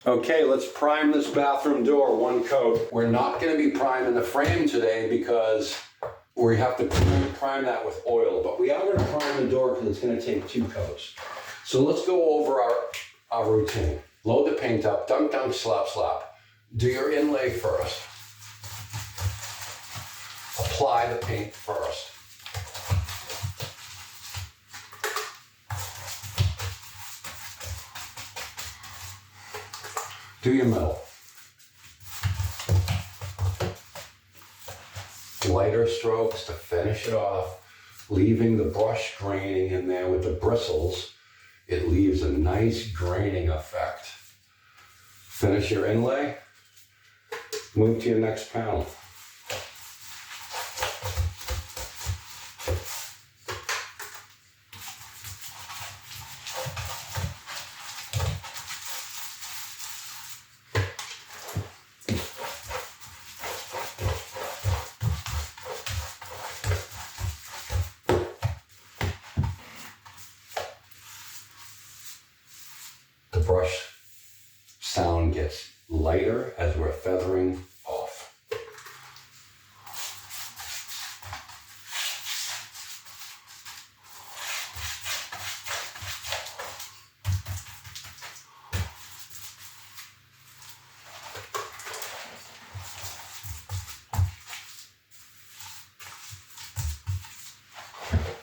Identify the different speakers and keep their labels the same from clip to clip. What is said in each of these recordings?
Speaker 1: Okay, let's prime this bathroom door, one coat. We're not going to be priming the frame today because we have to prime that with oil, but we are going to prime the door because it's going to take 2 coats. So let's go over our routine. Load the paint up, dunk, dunk, slap, slap. Do your inlay first. Apply the paint first. Do your middle. Lighter strokes to finish it off, leaving the brush graining in there with the bristles. It leaves a nice graining effect. Finish your inlay, move to your next panel. The brush sound gets lighter as we're feathering off.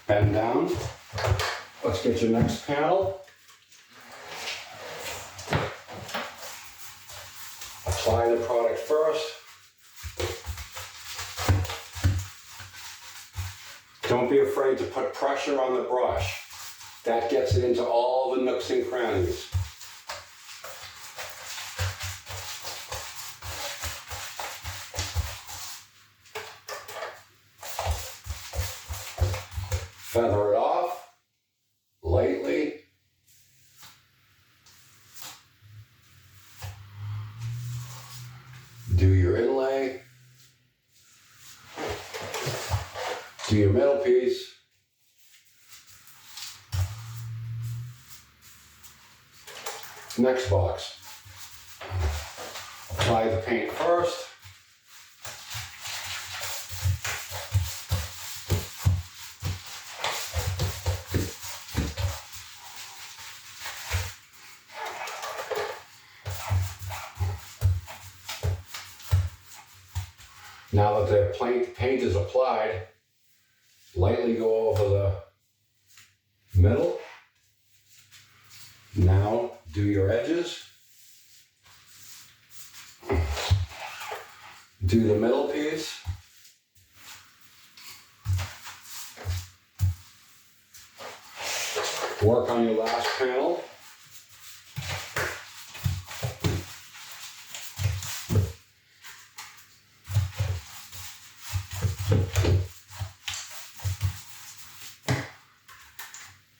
Speaker 1: Bend down. Let's get your next panel. Apply the product first. Don't be afraid to put pressure on the brush. That gets it into all the nooks and crannies. Feather it off lightly. Do your inlay. Do your middle piece. Next box. Apply the paint first. Now that the paint is applied, lightly go over the middle. Now do your edges. Do the middle piece. Work on your last panel.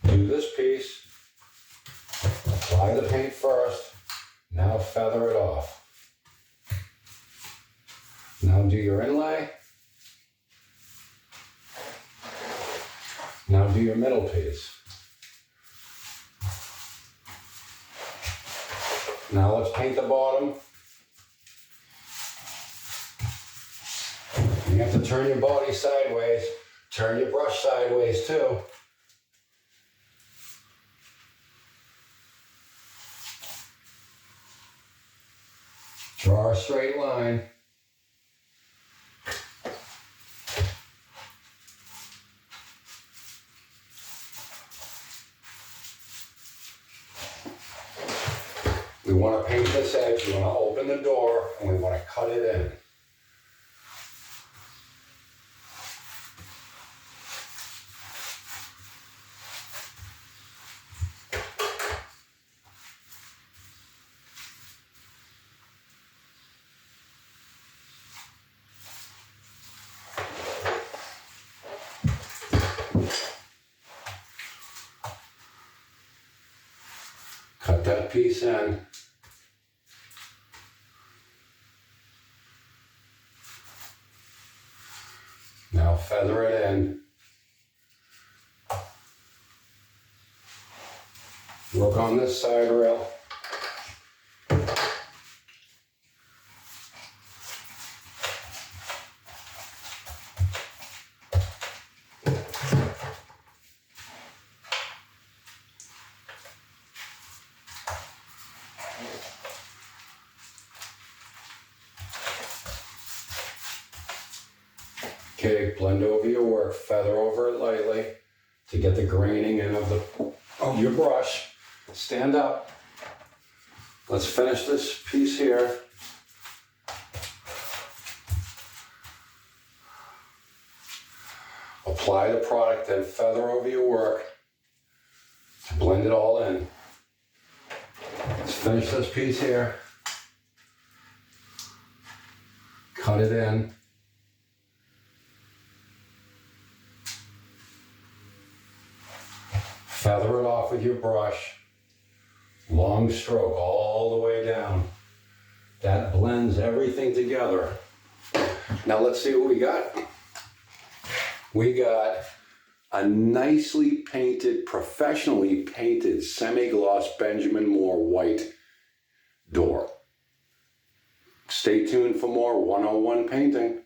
Speaker 1: Do this piece, apply the paint first, now feather it off. Now do your inlay. Now do your middle piece. Now let's paint the bottom. You have to turn your body sideways, turn your brush sideways too. Draw a straight line. We want to paint this edge, we want to open the door, and we want to cut it in. Cut that piece in. Now feather it in. Work on this side rail. Okay, blend over your work, feather over it lightly to get the graining in of your brush. Stand up. Let's finish this piece here. Apply the product, then feather over your work to blend it all in. Let's finish this piece here. Cut it in. Feather it off with your brush. Long stroke all the way down. That blends everything together. Now let's see what we got. We got a nicely painted, professionally painted semi-gloss Benjamin Moore white door. Stay tuned for more 101 painting.